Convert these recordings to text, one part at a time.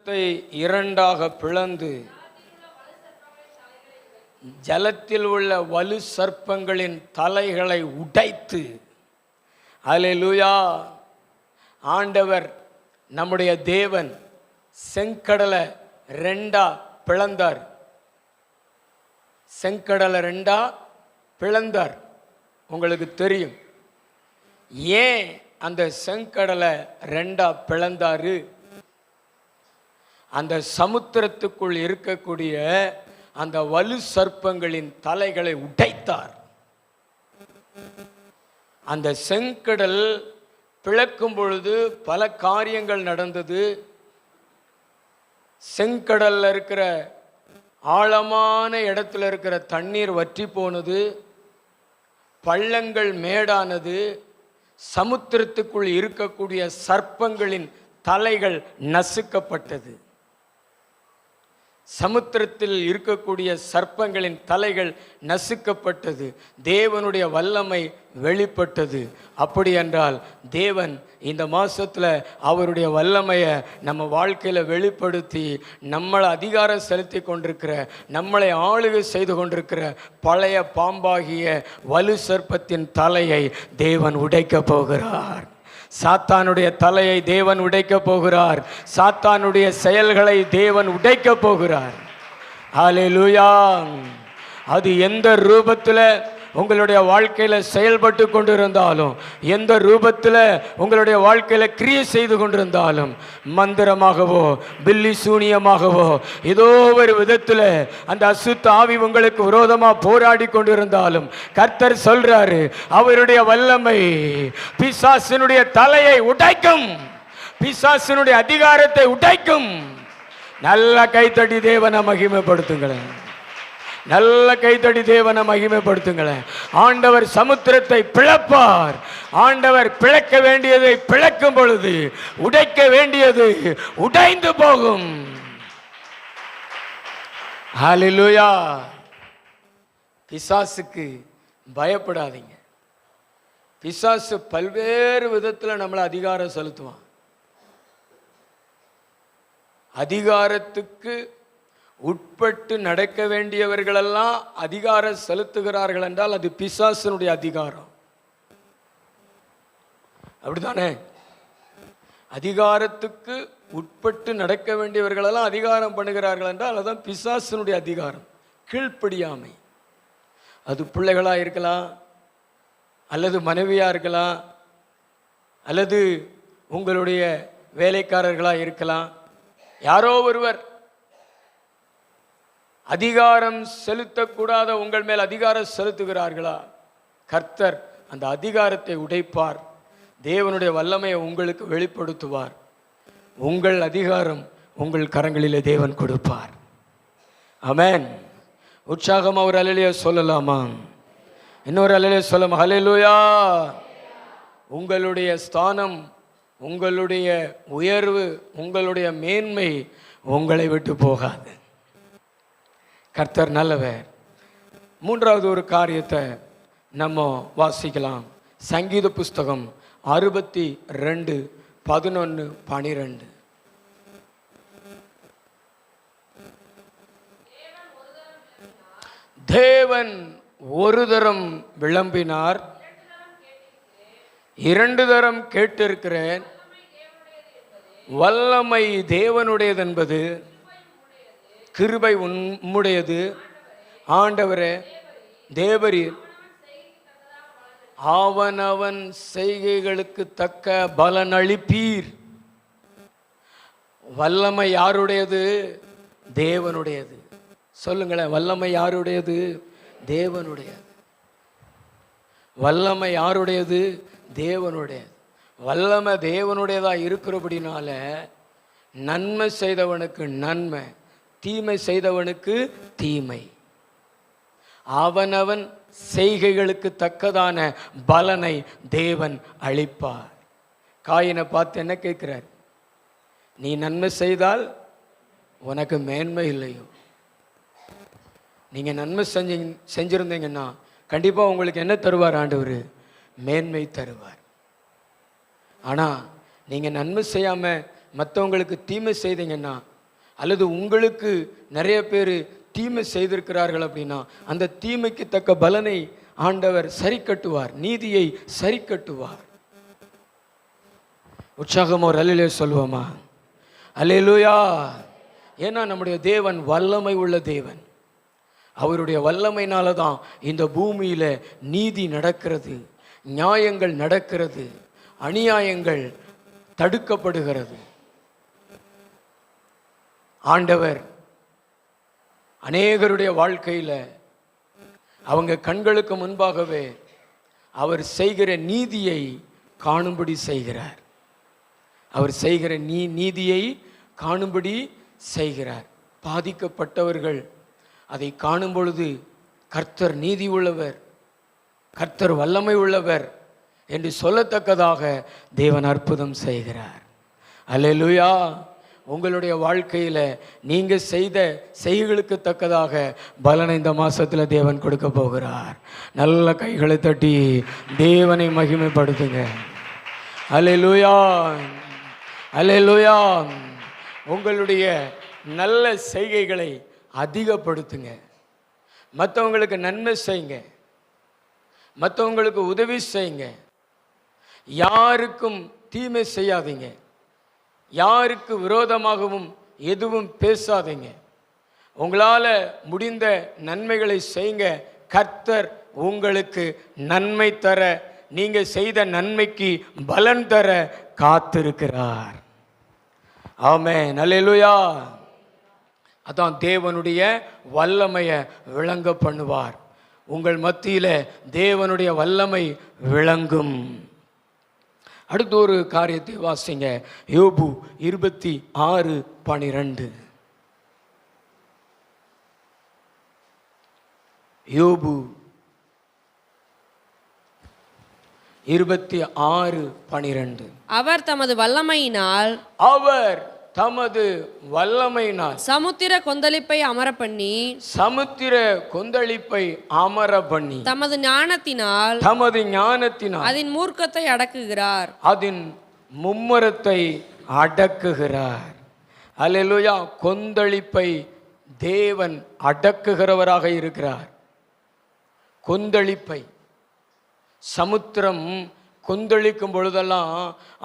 இரண்டாக பிளந்து ஜலத்தில் உள்ள வலு சர்ப்பங்களின் தலைகளை உடைத்து, அல்லேலூயா, ஆண்டவர் நம்முடைய தேவன் செங்கடலை ரெண்டா பிளந்தார். செங்கடலை ரெண்டா பிளந்தார். உங்களுக்கு தெரியும் ஏன் அந்த செங்கடலை ரெண்டா பிளந்தாரு? அந்த சமுத்திரத்துக்குள் இருக்கக்கூடிய அந்த வலு சர்ப்பங்களின் தலைகளை உடைத்தார். அந்த செங்கடல் பிளக்கும் பொழுது பல காரியங்கள் நடந்தது. செங்கடல்ல இருக்கிற ஆழமான இடத்துல இருக்கிற தண்ணீர் வற்றி போனது, பள்ளங்கள் மேடானது, சமுத்திரத்துக்குள் இருக்கக்கூடிய சர்ப்பங்களின் தலைகள் நசுக்கப்பட்டது. சமுத்திரத்தில் இருக்கக்கூடிய சர்ப்பங்களின் தலைகள் நசுக்கப்பட்டது. தேவனுடைய வல்லமை வெளிப்பட்டது. அப்படி என்றால் தேவன் இந்த மாசத்துல அவருடைய வல்லமையை நம்ம வாழ்க்கையில வெளிப்படுத்தி நம்மளை அதிகாரம் செலுத்தி கொண்டிருக்கிற, நம்மளை ஆளுகை செய்து கொண்டிருக்கிற பழைய பாம்பாகிய வலு சர்ப்பத்தின் தலையை தேவன் உடைக்க போகிறார். சாத்தானுடைய தலையை தேவன் உடைக்க போகிறார். சாத்தானுடைய செயல்களை தேவன் உடைக்க போகிறார். ஹல்லேலூயா. அது எந்த ரூபத்தில் உங்களுடைய வாழ்க்கையில் செயல்பட்டு கொண்டிருந்தாலும், எந்த ரூபத்தில் உங்களுடைய வாழ்க்கையில் கிரியை செய்து கொண்டிருந்தாலும், மந்திரமாகவோ பில்லி சூனியமாகவோ ஏதோ ஒரு விதத்தில் அந்த அசுத்த ஆவி உங்களுக்கு விரோதமாக போராடி கொண்டிருந்தாலும், கர்த்தர் சொல்றாரு அவருடைய வல்லமை பிசாசினுடைய தலையை உடைக்கும், பிசாசினுடைய அதிகாரத்தை உடைக்கும். நல்ல கைத்தடி தேவனை மகிமைப்படுத்துங்களேன். நல்ல கைத்தடி தேவனை மகிமைப்படுத்துங்களேன். ஆண்டவர் சமுத்திரத்தை பிளப்பார். ஆண்டவர் பிளக்க வேண்டியதை பிளக்கும் பொழுது உடைக்க வேண்டியது உடைந்து போகும். ஹல்லேலூயா. பிசாசுக்கு பயப்படாதீங்க. பிசாசு பல்வேறு விதத்தில் நம்மளை அதிகாரம் செலுத்துவான். அதிகாரத்துக்கு உட்பட்டு நடக்க வேண்டியவர்களெல்லாம் அதிகாரம் செலுத்துகிறார்கள் என்றால் அது பிசாசனுடைய அதிகாரம். அப்படித்தானே? அதிகாரத்துக்கு உட்பட்டு நடக்க வேண்டியவர்களெல்லாம் அதிகாரம் பண்ணுகிறார்கள் என்றால் அதுதான் பிசாசனுடைய அதிகாரம். கீழ்ப்படியாமை. அது பிள்ளைகளாக இருக்கலாம், அல்லது மனைவியாக இருக்கலாம், அல்லது உங்களுடைய வேலைக்காரர்களாக இருக்கலாம். யாரோ ஒருவர் அதிகாரம் செலுத்தக்கூடாத உங்கள் மேல் அதிகாரம் செலுத்துகிறார்களா? கர்த்தர் அந்த அதிகாரத்தை உடைப்பார். தேவனுடைய வல்லமையை உங்களுக்கு வெளிப்படுத்துவார். உங்கள் அதிகாரம் உங்கள் கரங்களிலே தேவன் கொடுப்பார். ஆமென். உற்சாகமா ஒரு அல்லேலூயா சொல்லலாமா? இன்னொரு அல்லேலூயா சொல்லலாமா? ஹல்லேலூயா. உங்களுடைய ஸ்தானம், உங்களுடைய உயர்வு, உங்களுடைய மேன்மை உங்களை விட்டு போகாது. கர்த்தர் நல்லவர். மூன்றாவது ஒரு காரியத்தை நம்ம வாசிக்கலாம். சங்கீத புஸ்தகம் 62 11 12. தேவன் ஒரு தரம் விளம்பினார், 2 தரம் கேட்டிருக்கிறேன். வல்லமை தேவனுடையது என்பது, கிருபை உம்முடையது. ஆண்டவரே, தேவரீர் அவனவன் செய்கைகளுக்கு தக்க பலன் அளிப்பீர். வல்லமை யாருடையது? தேவனுடையது. சொல்லுங்களேன், வல்லமை யாருடையது? தேவனுடையது. வல்லமை யாருடையது? தேவனுடையது. வல்லமை தேவனுடையதா இருக்கிறபடினால நன்மை செய்தவனுக்கு நன்மை, தீமை செய்தவனுக்கு தீமை. அவனவன் செய்கைகளுக்கு தக்கதான பலனை தேவன் அளிப்பார். காயினை பார்த்து என்ன கேட்கிறார்? நீ நன்மை செய்தால் உனக்கு மேன்மை இல்லையோ? நீங்கள் நன்மை செஞ்சிருந்தீங்கன்னா கண்டிப்பாக உங்களுக்கு என்ன தருவார்? ஆண்டவர் மேன்மை தருவார். ஆனால் நீங்கள் நன்மை செய்யாமல் மற்றவங்களுக்கு தீமை செய்தீங்கன்னா அல்லது உங்களுக்கு நிறைய பேர் தீமை செய்திருக்கிறார்கள் அப்படின்னா அந்த தீமைக்கு தக்க பலனை ஆண்டவர் சரி கட்டுவார், நீதியை சரி கட்டுவார். உற்சாகமா ஒரு அல்லேலூயா சொல்லுவோமா? அல்லேலூயா. ஏன்னா நம்முடைய தேவன் வல்லமை உள்ள தேவன். அவருடைய வல்லமையினால தான் இந்த பூமியில நீதி நடக்கிறது, நியாயங்கள் நடக்கிறது, அநியாயங்கள் தடுக்கப்படுகிறது. ஆண்டவர் அநேகருடைய வாழ்க்கையில் அவங்க கண்களுக்கு முன்பாகவே அவர் செய்கிற நீதியை காணும்படி செய்கிறார். அவர் செய்கிற நீதியை காணும்படி செய்கிறார். பாதிக்கப்பட்டவர்கள் அதை காணும் பொழுது கர்த்தர் நீதி உள்ளவர், கர்த்தர் வல்லமை உள்ளவர் என்று சொல்லத்தக்கதாக தேவன் அற்புதம் செய்கிறார். அல்லேலூயா. உங்களுடைய வாழ்க்கையில் நீங்கள் செய்த செய்கைகளுக்கு தக்கதாக பலனை இந்த மாதத்தில் தேவன் கொடுக்க போகிறார். நல்ல கைகளை தட்டி தேவனை மகிமைப்படுத்துங்க. அல்லேலூயா, அல்லேலூயா. உங்களுடைய நல்ல செய்கைகளை அதிகப்படுத்துங்க. மற்றவங்களுக்கு நன்மை செய்யுங்க, மற்றவங்களுக்கு உதவி செய்யுங்க. யாருக்கும் தீமை செய்யாதீங்க, யாருக்கு விரோதமாகவும் எதுவும் பேசாதீங்க. உங்களால் முடிந்த நன்மைகளை செய்யுங்க. கர்த்தர் உங்களுக்கு நன்மை தர, நீங்கள் செய்த நன்மைக்கு பலன் தர காத்திருக்கிறார். ஆமென், அல்லேலூயா. அதான் தேவனுடைய வல்லமையை விளங்க பண்ணுவார். உங்கள் மத்தியில் தேவனுடைய வல்லமை விளங்கும். அடுத்த ஒரு காரியத்தை வாசிங்க. யோபு 26:12. யோபு 26:12. அவர் தமது வல்லமையினால் சமுத்திர கொந்தளிப்பை அமர பண்ணி தமது ஞானத்தினால் அதன் மூர்க்கத்தை அடக்குகிறார், அதன் மும்மரத்தை அடக்குகிறார். அல்லேலூயா. கொந்தளிப்பை தேவன் அடக்குகிறவராக இருக்கிறார். கொந்தளிப்பை, சமுத்திரம் கொந்தளிக்கும் பொழுதெல்லாம்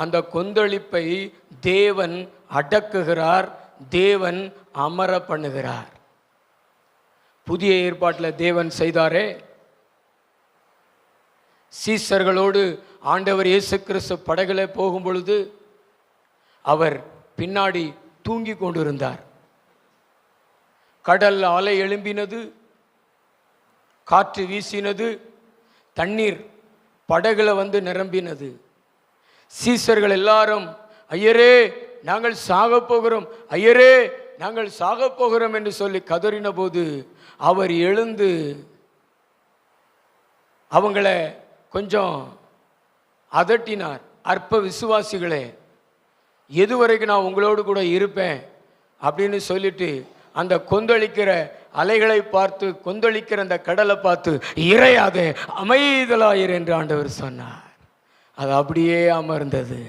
அந்த கொந்தளிப்பை தேவன் அடக்குகிறார், தேவன் அமர பண்ணுகிறார். புதிய ஏற்பாட்டில் தேவன் செய்தாரே. சீசர்களோடு ஆண்டவர் இயேசு கிறிஸ்து படகுல போகும் பொழுது அவர் பின்னாடி தூங்கி கொண்டிருந்தார். கடல் அலை எழும்பினது, காற்று வீசினது, தண்ணீர் படகுல வந்து நிரம்பினது. சீசர்கள் எல்லாரும் ஐயரே நாங்கள் சாக போகிறோம், ஐயரே நாங்கள் சாக போகிறோம் என்று சொல்லி கதறின போது அவர் எழுந்து அவங்கள கொஞ்சம் அதட்டினார். அற்ப விசுவாசிகளே, எதுவரைக்கும் நான் உங்களோடு கூட இருப்பேன் அப்படின்னு சொல்லிட்டு அந்த கொந்தளிக்கிற அலைகளை பார்த்து, கொந்தளிக்கிற அந்த கடலை பார்த்து, இறையாதே அமைதலாயிரு என்று ஆண்டவர் சொன்னார். அது அப்படியே அமர்ந்தது.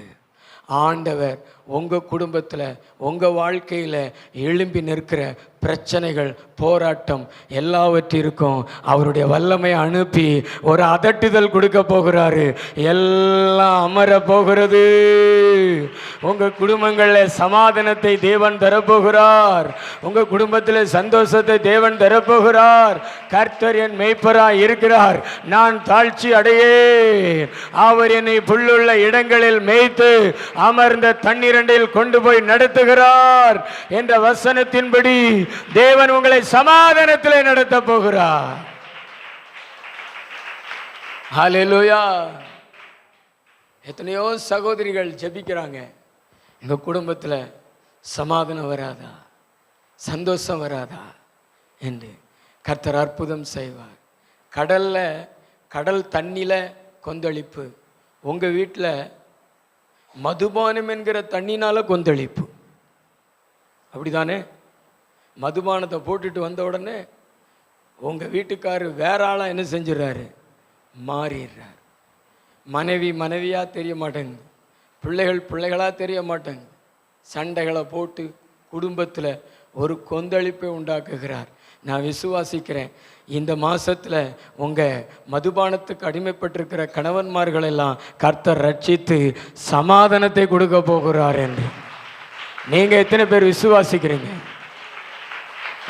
ஆண்டவர் உங்கள் குடும்பத்தில், உங்கள் வாழ்க்கையில் எழும்பி நிற்கிற பிரச்சனைகள், போராட்டம் எல்லாவற்றிற்கும் அவருடைய வல்லமை அனுப்பி ஒரு அதட்டுதல் கொடுக்க போகிறாரு. எல்லாம் அமர போகிறது. உங்கள் குடும்பங்களில் சமாதானத்தை தேவன் தரப்போகிறார். உங்கள் குடும்பத்தில் சந்தோஷத்தை தேவன் தரப்போகிறார். கர்த்தர் என் மேய்ப்பராய் இருக்கிறார், நான் தாழ்ச்சி அடையேன். அவர் என்னை புல்லுள்ள இடங்களில் மேய்த்து அமர்ந்த தண்ணீரண்டில் கொண்டு போய் நடத்துகிறார் என்ற வசனத்தின்படி தேவன் உங்களை சமாதானத்திலே நடத்த போகிறார். ஹல்லேலூயா. எத்தனையோ சகோதரிகள் ஜெபிக்கிறாங்க, எங்க குடும்பத்தில் சமாதானம் வராதா, சந்தோஷம் வராதா என்று. கர்த்தர் அற்புதம் செய்வார். கடல் தண்ணியில கொந்தளிப்பு, உங்க வீட்டில் மதுபானம் என்கிற தண்ணினால கொந்தளிப்பு. அப்படிதானே? மதுபானத்தை போட்டுட்டு வந்த உடனே உங்கள் வீட்டுக்காரர் வேற ஆளாக என்ன செஞ்சிடறாரு, மாறிடுறார். மனைவி மனைவியாக தெரிய மாட்டேங்குது, பிள்ளைகளாக தெரிய மாட்டேங்குது. சண்டைகளை போட்டு குடும்பத்தில் ஒரு கொந்தளிப்பை உண்டாக்குகிறார். நான் விசுவாசிக்கிறேன் இந்த மாசத்துல உங்க மதுபானத்துக்கு அடிமைப்பட்டிருக்கிற கணவன்மார்கள் எல்லாம் கர்த்தர் ரட்சித்து சமாதானத்தை கொடுக்க போகிறார் என்று. நீங்க எத்தனை பேர் விசுவாசிக்கிறீங்க?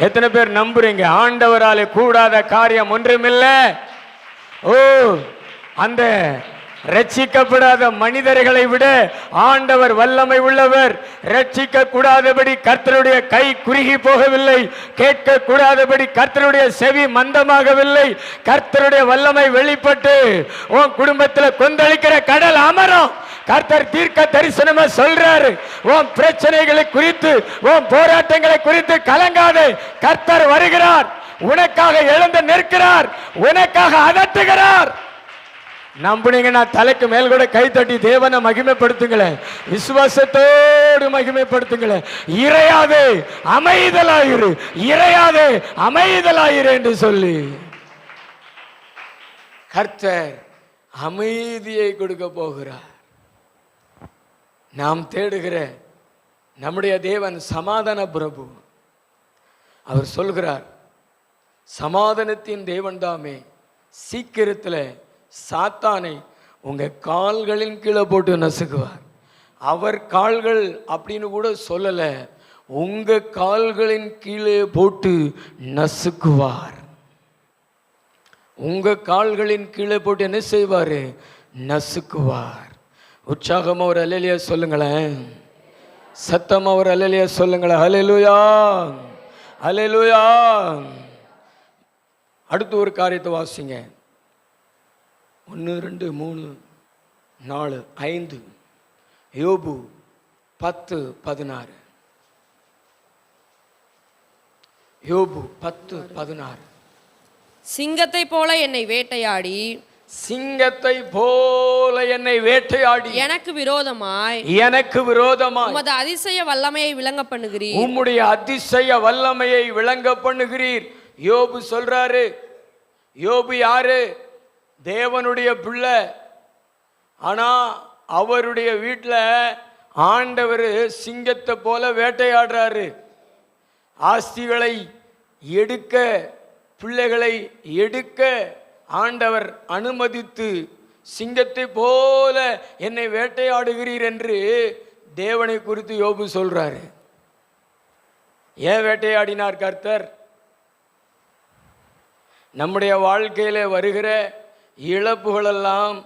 எத்தனை பேர் நம்புறீங்க? ஆண்டவராலே கூடாத காரியம் ஒன்றுமில்லை. ஓ, அந்த ரட்சிக்கப்படாத மனிதர்களை விட ஆண்டவர் வல்லமை உள்ளவர். ரட்சிக்க கூடாதபடி கர்த்தருடைய கை குறுகி போகவில்லை, கேட்க கூடாதபடி கர்த்தருடைய செவி மந்தமாகவில்லை. கர்த்தருடைய வல்லமை வெளிப்பட்டு உன் குடும்பத்தில் கொந்தளிக்கிற கடல் அமரும். கர்த்தர் தீர்க்க தரிசனமா சொல்றாரு, உன் பிரச்சனைகளை குறித்து, உன் போராட்டங்களை குறித்து கலங்காதே. கர்த்தர் வருகிறார், உனக்காக எழுந்து நிற்கிறார், உனக்காக அதட்டுகிறார். நம்புனீங்கன்னா தலைக்கு மேல் கூட கை தட்டி தேவனை மகிமைப்படுத்துங்களேன், விசுவாசத்தோடு மகிமைப்படுத்துங்களேன். இறையாதே அமைதலாயிரு, இறையாதே அமைதலாயிரு என்று சொல்லி கர்த்தர் அமைதியை கொடுக்க போகிறார். நாம் தேடுகிற நம்முடைய தேவன் சமாதான பிரபு. அவர் சொல்கிறார், சமாதானத்தின் தேவன் தாமே சீக்கிரத்தில் சாத்தானை உங்க கால்களின் கீழே போட்டு நசுக்குவார். அவர் கால்கள் அப்படின்னு கூட சொல்லல, உங்க கால்களின் கீழே போட்டு நசுக்குவார். உங்க கால்களின் கீழே போட்டு என்ன செய்வாரு? நசுக்குவார். உற்சாகமா ஒரு அல்லேலூயா சொல்லுங்களேன், சத்தமா ஒரு அல்லேலூயா சொல்லுங்களேன். அல்லேலூயா, அல்லேலூயா. அடுத்து ஒரு காரியத்தை வாசிங்க. 1 2 3 4 5 யோபு 10:16. யோபு 10:16. சிங்கத்தை போல என்னை வேட்டையாடி, சிங்கத்தை போல என்னை வேட்டையாடி எனக்கு விரோதமாய் உமது அதிசய வல்லமையை விளங்க பண்ணுகிறீர். உம்முடைய அதிசய வல்லமையை விளங்க பண்ணுகிறீர். யோபு சொல்றாரு. யோபு யாரு? தேவனுடைய பிள்ளை. ஆனா அவருடைய வீட்டில் ஆண்டவர் சிங்கத்தை போல வேட்டையாடுறாரு. ஆஸ்திகளை எடுக்க, பிள்ளைகளை எடுக்க ஆண்டவர் அனுமதித்து சிங்கத்தை போல என்னை வேட்டையாடுகிறீர் என்று தேவனை குறித்து யோபு சொல்றாரு. ஏன் வேட்டையாடினார் கர்த்தர்? நம்முடைய வாழ்க்கையில வருகிற இழப்புகளெல்லாம்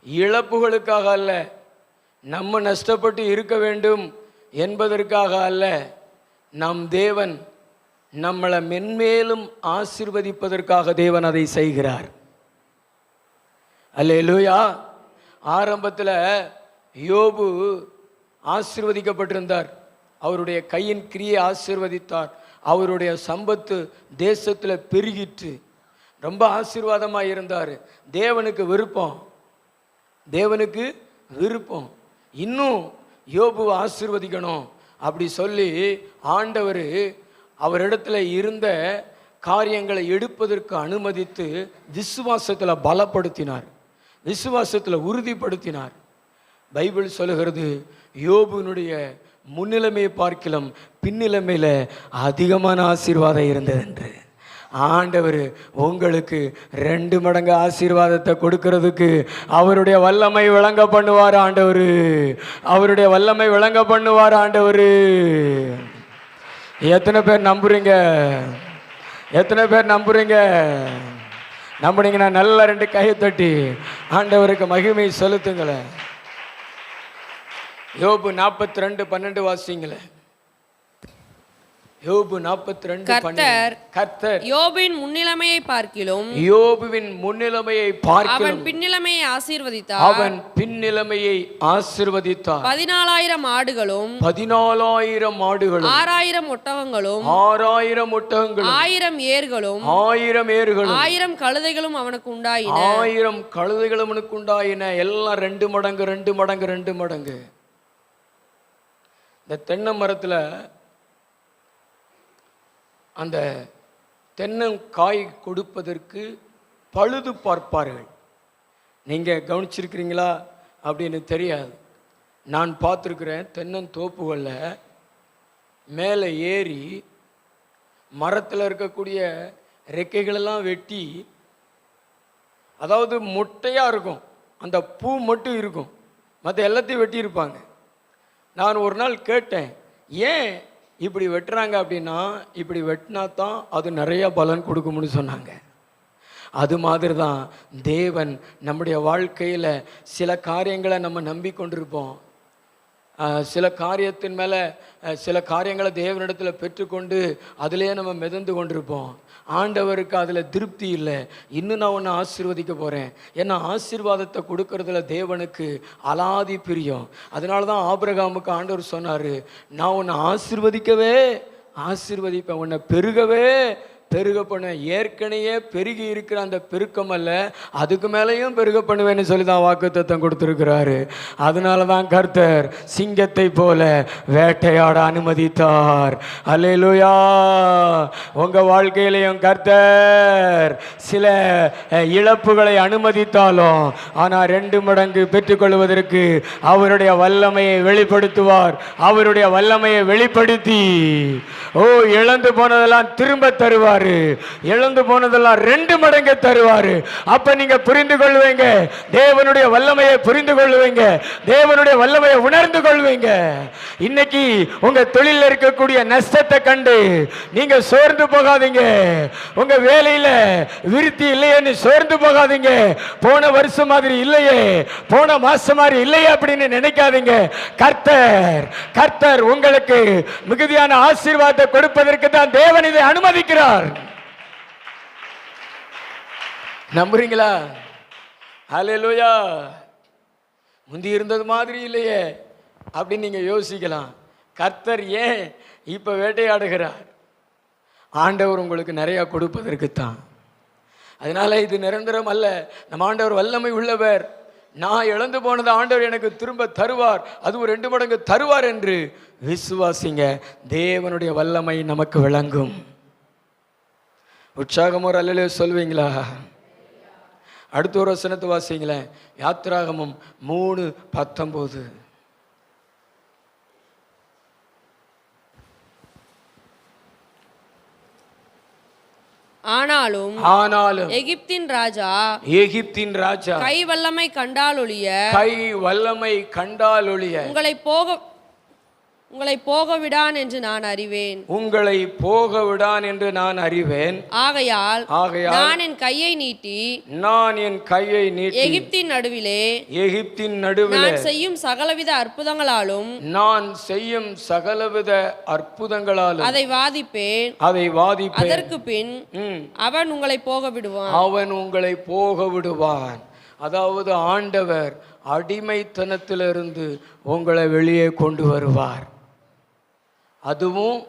இழப்புகளுக்காக அல்ல, நம்ம நஷ்டப்பட்டு இருக்க வேண்டும் என்பதற்காக அல்ல. நம் தேவன் நம்மளை மென்மேலும் ஆசீர்வதிப்பதற்காக தேவன் அதை செய்கிறார். அல்லேலூயா. ஆரம்பத்தில் யோபு ஆசீர்வதிக்கப்பட்டிருந்தார். அவருடைய கையின் கிரியை ஆசீர்வதித்தார். அவருடைய சம்பத்து தேசத்தில் பெருகிற்று. ரொம்ப ஆசீர்வாதமாக இருந்தார். தேவனுக்கு விருப்பம் இன்னும் யோபுவை ஆசீர்வதிக்கணும் அப்படி சொல்லி ஆண்டவர் அவரிடத்துல இருந்த காரியங்களை எடுப்பதற்கு அனுமதித்து விசுவாசத்தில் பலப்படுத்தினார், விசுவாசத்தில் உறுதிப்படுத்தினார். பைபிள் சொல்லுகிறது, யோபுனுடைய முன்னிலைமையை பார்க்கலாம் பின்னிலைமையில் அதிகமான ஆசீர்வாதம் இருந்தது என்று. ஆண்டவர் உங்களுக்கு 2 மடங்கு ஆசீர்வாதத்தை கொடுக்கிறதுக்கு அவருடைய வல்லமை விளங்க பண்ணுவார். ஆண்டவர் அவருடைய வல்லமை விளங்க பண்ணுவார். ஆண்டவர். எத்தனை பேர் நம்புறீங்க? எத்தனை பேர் நம்புறீங்க? நம்புனீங்கன்னா நல்ல 2 கையை தட்டி ஆண்டவருக்கு மகிமை செலுத்துங்களேன். யோபு 42:12 வாசிங்களேன். யோபு 42:12. கர்த்தர் யோபுவின் முன்னிலைமையை பார்க்கிலும் அவன் பின்னிலைமையை ஆசீர்வதித்தார். 14,000 ஆடுகளும் 6,000 ஒட்டகங்களும் 1000 ஏர்களும் 1000 கழுதைகளும் அவனுக்கு உண்டாயின. 1000 கழுதைகளும் அவனுக்கு உண்டாயின. எல்லாம் 2 மடங்கு. இந்த தென்னை மரத்தில் அந்த தென்னங்காய் கொடுப்பதற்கு பழுது பார்ப்பார்கள். நீங்கள் கவனிச்சிருக்கிறீங்களா அப்படின்னு தெரியாது. நான் பார்த்துருக்குறேன் தென்னந்தோப்புகளில் மேலே ஏறி மரத்தில் இருக்கக்கூடிய ரெக்கைகளெல்லாம் வெட்டி, அதாவது மொட்டையாக இருக்கும், அந்த பூ மட்டும் இருக்கும், மற்ற எல்லாத்தையும் வெட்டியிருப்பாங்க. நான் ஒரு நாள் கேட்டேன், ஏன் இப்படி வெட்டுறாங்க அப்படின்னா, இப்படி வெட்டினா தான் அது நிறைய பலன் கொடுக்கும்னு சொன்னாங்க. அது மாதிரி தான் தேவன் நம்முடைய வாழ்க்கையில் சில காரியங்களை நம்ம நம்பிக்கொண்டிருப்போம். சில காரியத்தின் மேலே சில காரியங்களை தேவனிடத்தில் பெற்றுக்கொண்டு அதிலே நம்ம மிதந்து கொண்டிருப்போம். ஆண்டவருக்கு அதில் திருப்தி இல்லை. இன்னும் நான் ஒன்று ஆசீர்வதிக்க போகிறேன். ஏன்னா ஆசீர்வாதத்தை கொடுக்கறதுல தேவனுக்கு அலாதி பிரியம். அதனால தான் ஆபிரகாமுக்கு ஆண்டவர் சொன்னார், நான் உன்னை ஆசீர்வதிப்பேன், உன்னை பெருகவே பெருக பண்ணுவேன். ஏற்கனவே பெருகி இருக்கிற அந்த பெருக்கம் அல்ல, அதுக்கு மேலேயும் பெருக பண்ணுவேன்னு சொல்லி தான் வாக்குத்தத்தம் கொடுத்துருக்கிறாரு. அதனால தான் கர்த்தர் சிங்கத்தை போல வேட்டையாட அனுமதித்தார். அல்லேலூயா. உங்கள் வாழ்க்கையிலையும் கர்த்தர் சில இழப்புகளை அனுமதித்தாலும் ஆனால் 2 மடங்கு பெற்றுக்கொள்வதற்கு அவருடைய வல்லமையை வெளிப்படுத்துவார். அவருடைய வல்லமையை வெளிப்படுத்தி இழந்து போனதெல்லாம் திரும்ப தருவார், இழந்து போனதெல்லாம் 2 மடங்கு தருவாரு. அப்ப நீங்க புரிந்து கொள்வீங்க, தேவனுடைய வல்லமையை புரிந்து கொள்வீங்க, தேவனுடைய வல்லமையை உணர்ந்து கொள்வீங்க. இன்னைக்கு உங்க தொழில இருக்கக்கூடிய நஷ்டத்தை கண்டு நீங்க சோர்ந்து போகாதீங்க. உங்க வேலையில விருத்தி இல்லையேன்னு சோர்ந்து போகாதீங்க. போன வருஷம் மாதிரி இல்லையே, போன மாசம் மாதிரி இல்லையே அப்படின்னு நினைக்காதீங்க. கர்த்தர் உங்களுக்கு மிகுதியான ஆசீர்வாதத்தை கொடுப்பதற்கு தான் தேவன் இதை அனுமதிக்கிறார். நம்புறீங்களா? ஹல்லேலூயா. முந்தி இருந்தது மாதிரி இல்லையே அப்படின்னு நீங்க யோசிக்கலாம். கர்த்தர் ஏன் இப்ப வேட்டையாடுகிறார்? ஆண்டவர் உங்களுக்கு நிறைய கொடுப்பதற்கு தான். அதனால இது நிரந்தரம் அல்ல. நம்ம ஆண்டவர் வல்லமை உள்ளவர். நான் இழந்து போனது ஆண்டவர் எனக்கு திரும்ப தருவார், அதுவும் 2 மடங்கு தருவார் என்று விசுவாசிங்க. தேவனுடைய வல்லமை நமக்கு விளங்கும். உற்சாகம் ஒரு அல்லேலூயா சொல்வீங்களா? அடுத்த ஒரு வசனத்தை வாசிங்களேன். யாத்திராகமம் 3:19. ஆனாலும் எகிப்தின் ராஜா கை வல்லமை கண்டால் ஒழிய உங்களை போக விடான் என்று நான் அறிவேன். ஆகையால் நான் என் கையை நீட்டி எகிப்தின் நடுவிலே நான் செய்யும் சகலவித அற்புதங்களாலும் அதை வாதிப்பேன். அதற்கு பின் அவன் உங்களை போக விடுவான். அதாவது ஆண்டவர் அடிமைத்தனத்திலிருந்து உங்களை வெளியே கொண்டு வருவார். அதுவும்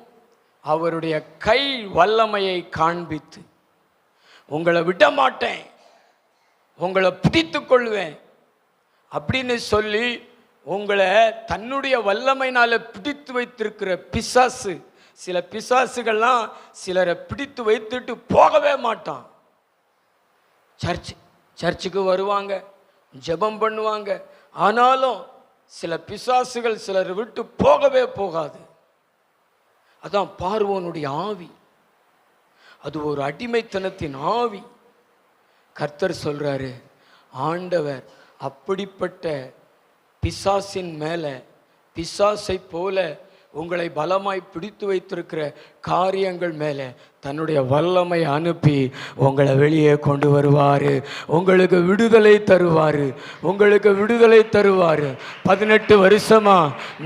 அவருடைய கை வல்லமையை காண்பித்து, உங்களை விட மாட்டேன், உங்களை பிடித்து கொள்வேன் அப்படின்னு சொல்லி உங்களை தன்னுடைய வல்லமையினால பிடித்து வைத்திருக்கிற பிசாசு. சில பிசாசுகள்லாம் சிலரை பிடித்து வைத்துட்டு போகவே மாட்டான். சர்ச்சுக்கு வருவாங்க, ஜெபம் பண்ணுவாங்க, ஆனாலும் சில பிசாசுகள் சிலரை விட்டு போகவே போகாது. அதான் பார்வோனுடைய ஆவி. அது ஒரு அடிமைத்தனத்தின் ஆவி. கர்த்தர் சொல்றாரு, ஆண்டவர் அப்படிப்பட்ட பிசாசின் மேல, பிசாசை போல உங்களை பலமாய் பிடித்து வைத்திருக்கிற காரியங்கள் மேலே தன்னுடைய வல்லமை அனுப்பி உங்களை வெளியே கொண்டு வருவார். உங்களுக்கு விடுதலை தருவார். 18 வருஷமா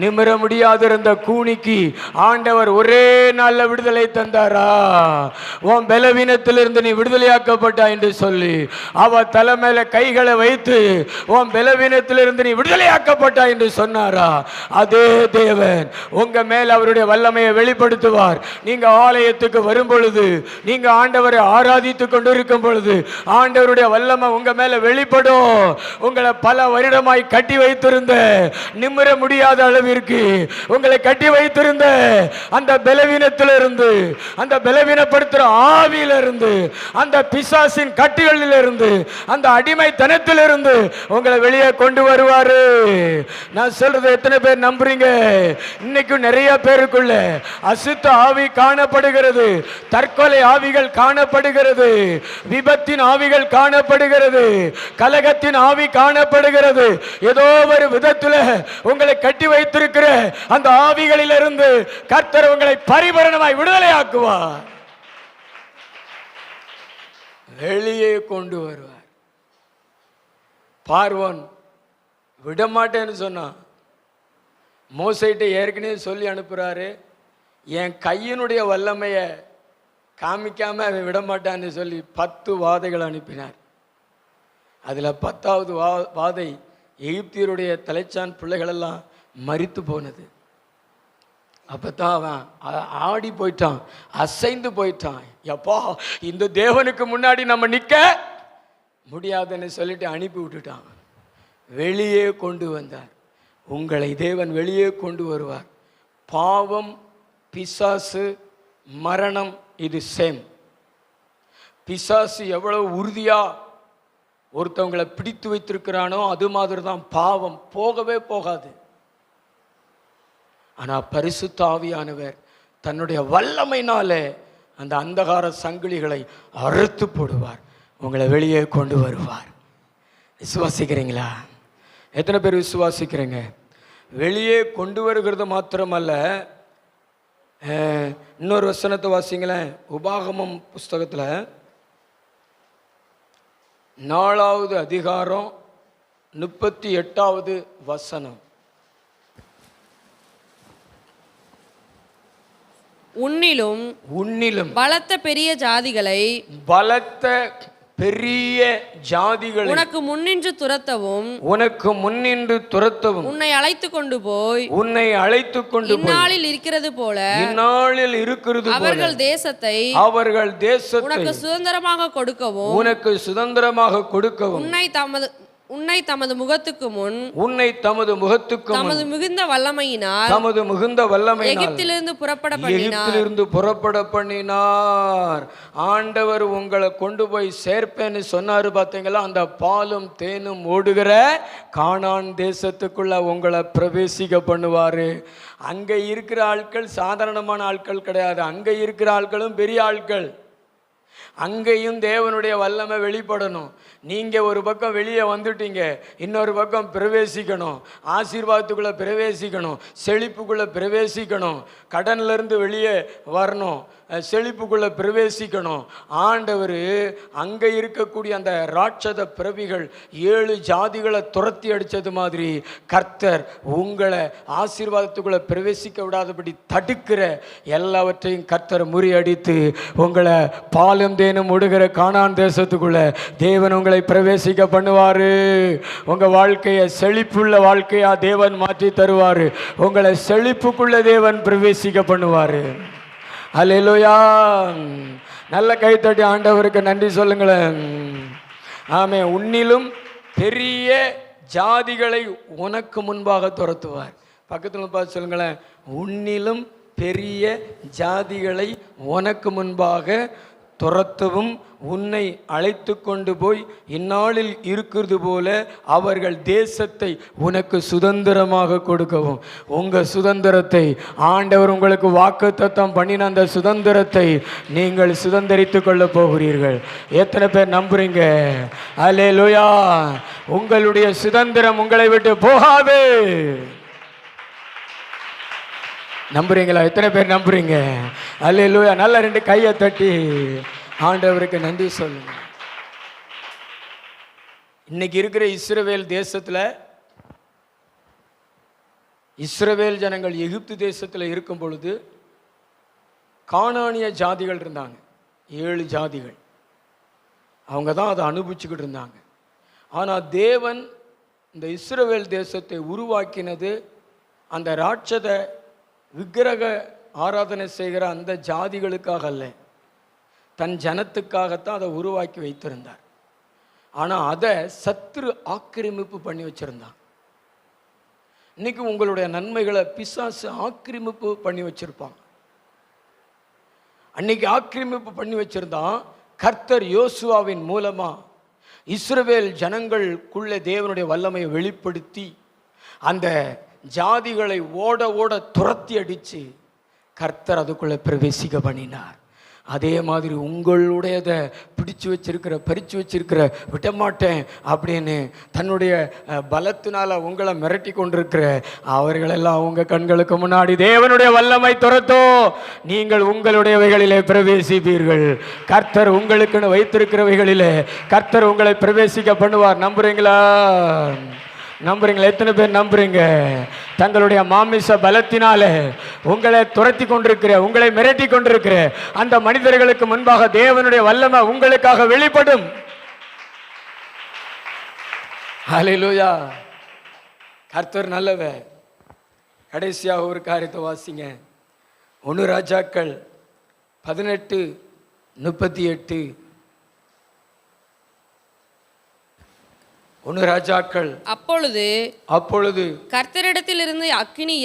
நிமிர முடியாதிருந்த கூனிக்கு ஆண்டவர் ஒரே நாளில் விடுதலை தந்தாரா? உன் பலவீனத்திலிருந்து நீ விடுதலையாக்கப்பட்டா என்று சொல்லி அவ தலை மேல கைகளை வைத்து உன் பலவீனத்திலிருந்து நீ விடுதலையாக்கப்பட்டா என்று சொன்னாரா? அதே தேவன் உங்க மேல் அவருடைய வல்லமையை வெளிப்படுத்துவார். நீங்க ஆலயத்துக்கு வரும்பொழுது பொழுது, நீங்க ஆண்டவரை ஆராதித்து கொண்டிருக்கும் பொழுது ஆண்டவருடைய வல்லமை உங்க மேல வெளிப்படும். உங்களை பல வருடமாய் கட்டி வைத்திருந்த, நிமிர முடியாத அளவிற்கு உங்களை கட்டி வைத்திருந்த அந்த பலவீனத்திலிருந்து, அந்த பலவீனப்படுத்துற ஆவியிலிருந்து, அந்த பிசாசின் கட்டுகளிலிருந்து, அந்த அடிமைத்தனத்திலிருந்து உங்களை வெளியே கொண்டு வருவாரு. நான் சொல்றது எத்தனை பேர் நம்புறீங்க? இன்னைக்கு நிறைய பேருக்குள்ள அசுத்த ஆவி காணப்படுகிறது, தற்கொலை ஆவிகள் காணப்படுகிறது, விபத்தின் ஆவிகள் காணப்படுகிறது, கலகத்தின் ஆவி காணப்படுகிறது. ஏதோ ஒரு விதத்தில் உங்களை கட்டி வைத்திருக்கிற அந்த ஆவிகளிலிருந்து கர்த்தர் உங்களை பரிபூரணமாய் விடுதலை ஆக்குவார், வெளியே கொண்டு வருவார். பார்வோன் விடமாட்டேன்னு சொன்னான். மோசைட்ட ஏற்கனவே சொல்லி அனுப்புறாரு, என் கையினுடைய வல்லமையை காமிக்காம அவன் விடமாட்டான்னு சொல்லி 10 வாதைகள் அனுப்பினார். அதில் 10வது வாதை எகிப்தியருடைய தலைச்சான் பிள்ளைகளெல்லாம் மரித்து போனது. அப்பதான் அவன் ஆடி போயிட்டான், அசைந்து போயிட்டான். எப்பா, இந்த தேவனுக்கு முன்னாடி நம்ம நிற்க முடியாதுன்னு சொல்லிட்டு அனுப்பி விட்டுட்டான். வெளியே கொண்டு வந்தார். உங்களை தேவன் வெளியே கொண்டு வருவார். பாவம், பிசாசு, மரணம் இது சேம். பிசாசு எவ்வளவு உறுதியா ஒருத்தவங்களை பிடித்து வைத்திருக்கிறானோ அது மாதிரி தான் பாவம், போகவே போகாது. ஆனா பரிசுத்த ஆவியானவர் தன்னுடைய வல்லமையினாலே அந்த அந்தகார சங்கிலிகளை அறுத்து போடுவார், உங்களை வெளியே கொண்டு வருவார். விசுவாசிக்கிறீங்களா? எத்தனை பேர் விசுவாசிக்கிறீங்க? வெளியே கொண்டு வருகிறது மாத்திரமல்ல, இன்னொரு வசனத்தை வாசிங்களேன். உபாகமம் புஸ்தகத்தில் 4வது அதிகாரம் 38வது வசனம். உன்னிலும் பலத்த பெரிய ஜாதிகளை உனக்கு முன்னின்று துரத்தவும் உன்னை அழைத்து கொண்டு போய் இந்நாளில் இருக்கிறது போல அவர்கள் தேசத்தை உனக்கு சுதந்திரமாக கொடுக்கவும் உன்னை தமது முகத்துக்கு முன் தமது மிகுந்த வல்லமையினால் எகிப்திலிருந்து புறப்பட பண்ணினார். ஆண்டவர் உங்களை கொண்டு போய் சேர்ப்பேன்னு சொன்னாரு பார்த்தீங்களா? அந்த பாலும் தேனும் ஓடுகிற கானான் தேசத்துக்குள்ள உங்களை பிரவேசிக்க பண்ணுவாரு. அங்க இருக்கிற ஆட்கள் சாதாரணமான ஆட்கள் கிடையாது. அங்க இருக்கிற ஆட்களும் பெரிய ஆட்கள். அங்கேயும் தேவனுடைய வல்லமை வெளிப்படணும். நீங்க ஒரு பக்கம் வெளியே வந்துட்டீங்க, இன்னொரு பக்கம் பிரவேசிக்கணும், ஆசீர்வாதத்துக்குள்ள பிரவேசிக்கணும், செழிப்புக்குள்ள பிரவேசிக்கணும், கடன்ல இருந்து வெளியே வரணும், செழிப்புக்குள்ள பிரவேசிக்கணும். ஆண்டவர் அங்க இருக்கக்கூடிய அந்த ராட்சத பிறவிகள் 7 ஜாதிகளை துரத்தி அடிச்சது மாதிரி கர்த்தர் உங்களை ஆசீர்வாதத்துக்குள்ள பிரவேசிக்க விடாதபடி தடுக்கிற எல்லாவற்றையும் கர்த்தர் முறியடித்து உங்களை பாலும் தேனும் ஓடுகிற கானான் தேசத்துக்குள்ள தேவன் உங்களை பிரவேசிக்க பண்ணுவாரு. உங்க வாழ்க்கையை செழிப்புள்ள வாழ்க்கையா தேவன் மாற்றி தருவாரு. உங்களை செழிப்புக்குள்ள தேவன் பிரவேசிக்க பண்ணுவாரு. அல்லேலூயா! நல்ல கைத்தட்டி ஆண்டவருக்கு நன்றி சொல்லுங்களேன். ஆமே. உன்னிலும் பெரிய ஜாதிகளை உனக்கு முன்பாக துரத்துவார். பக்கத்தில் பார்த்து சொல்லுங்களேன், உன்னிலும் பெரிய ஜாதிகளை உனக்கு முன்பாக துரத்தவும் உன்னை அழைத்து கொண்டு போய் இந்நாளில் இருக்கிறது போல அவர்கள் தேசத்தை உனக்கு சுதந்திரமாக கொடுக்கவும். உங்கள் சுதந்திரத்தை ஆண்டவர் உங்களுக்கு வாக்குத்தத்தம் பண்ணின அந்த சுதந்திரத்தை நீங்கள் சுதந்திரித்து கொள்ள போகிறீர்கள். எத்தனை பேர் நம்புறீங்க? அல்லேலூயா! உங்களுடைய சுதந்திரம் உங்களை விட்டு போகாது. நம்புறீங்களா? எத்தனை பேர் நம்புறீங்க? அல்லேலூயா! நல்ல 2 கையை தட்டி ஆண்டவருக்கு நன்றி சொல்லுங்க. இன்னைக்கு இருக்கிற இஸ்ரவேல் தேசத்துல, இஸ்ரவேல் ஜனங்கள் எகிப்து தேசத்துல இருக்கும் பொழுது கானானிய ஜாதிகள் இருந்தாங்க, 7 ஜாதிகள். அவங்க தான் அதை அனுபவிச்சுக்கிட்டு இருந்தாங்க. ஆனா தேவன் இந்த இஸ்ரவேல் தேசத்தை உருவாக்கினது அந்த ராட்சத விக்கிரக ஆராதனை செய்கிற அந்த ஜாதிகளுக்காக அல்ல, தன் ஜனத்துக்காகத்தான் அதை உருவாக்கி வைத்திருந்தார். ஆனால் அதை சத்துரு ஆக்கிரமிப்பு பண்ணி வச்சிருந்தான். இன்னைக்கு உங்களுடைய நன்மைகளை பிசாசு ஆக்கிரமிப்பு பண்ணி வச்சிருப்பாங்க. அன்னைக்கு ஆக்கிரமிப்பு பண்ணி வச்சிருந்தான். கர்த்தர் யோசுவாவின் மூலமா இஸ்ரவேல் ஜனங்களுக்குள்ள தேவனுடைய வல்லமையை வெளிப்படுத்தி அந்த ஜாதிகளை ஓட ஓட துரத்தி அடித்து கர்த்தர் அதுக்குள்ளே பிரவேசிக்க பண்ணினார். அதே மாதிரி உங்களுடையதை பிடிச்சு வச்சிருக்கிற பறித்து வச்சிருக்கிற விடமாட்டேன் அப்படின்னு தன்னுடைய பலத்தினால உங்களை மிரட்டி கொண்டிருக்கிற அவர்களெல்லாம் உங்கள் கண்களுக்கு முன்னாடி தேவனுடைய வல்லமை துரத்தோ நீங்கள் உங்களுடையவைகளிலே பிரவேசிப்பீர்கள். கர்த்தர் உங்களுக்குன்னு வைத்திருக்கிறவைகளிலே கர்த்தர் உங்களை பிரவேசிக்க பண்ணுவார். நம்புறீங்களா? நம்புறீங்களா? எத்தனை பேர் நம்புறீங்க? தங்களுடைய மாமிச பலத்தினால உங்களை துரத்தி கொண்டிருக்கிற, உங்களை மிரட்டி கொண்டிருக்கிற அந்த மனிதர்களுக்கு முன்பாக தேவனுடைய வல்லமை உங்களுக்காக வெளிப்படும். ஹல்லேலூயா. கர்த்தர் நல்லவர். கடைசியாக ஒரு காரியத்தை வாசிங்க. 1 ராஜாக்கள் 18:38. 1 ராஜாக்கள். அப்பொழுது கர்த்தரிடத்திலிருந்து அக்கினி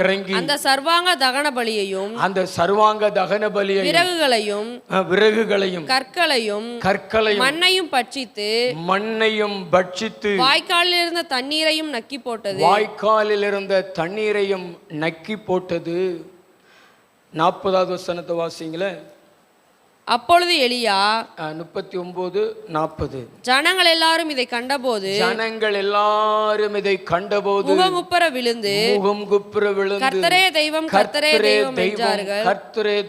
இறங்கி அந்த சர்வாங்க தகன பலியையும் விறகுகளையும் கற்களையும் மண்ணையும் பட்சித்து வாய்க்காலில் இருந்த தண்ணீரையும் நக்கி போட்டது. 40வது வசனத்தை வாசிங்களே. அப்பொழுது எலியா 39:40 ஜனங்கள் எல்லாரும் இதை கண்டபோது முகங்குப்புற விழுந்து கர்த்தரே தெய்வம் கர்த்தரே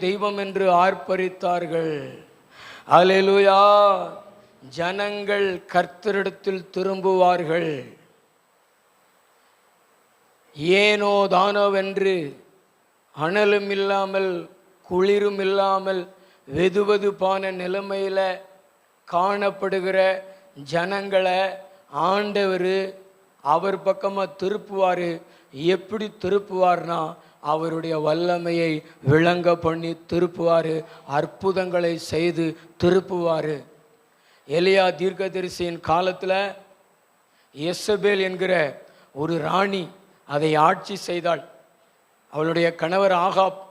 தெய்வம் என்று ஆர்ப்பரித்தார்கள். அல்லேலூயா. ஜனங்கள் கர்த்தரிடத்தில் திரும்புவார்கள். ஏனோ தானோவென்று அனலும் இல்லாமல் குளிரும் இல்லாமல் வெதுவெதுப்பான நிலைமையில் காணப்படுகிற ஜனங்களை ஆண்டவர் அவர் பக்கமாக திருப்புவார். எப்படி திருப்புவார்னா அவருடைய வல்லமையை விளங்க பண்ணி திருப்புவார். அற்புதங்களை செய்து திருப்புவார். எலியா தீர்க்கதரிசியின் காலத்தில் யேசபேல் என்கிற ஒரு ராணி அதை ஆட்சி செய்தாள். அவளுடைய கணவர் ஆகாப்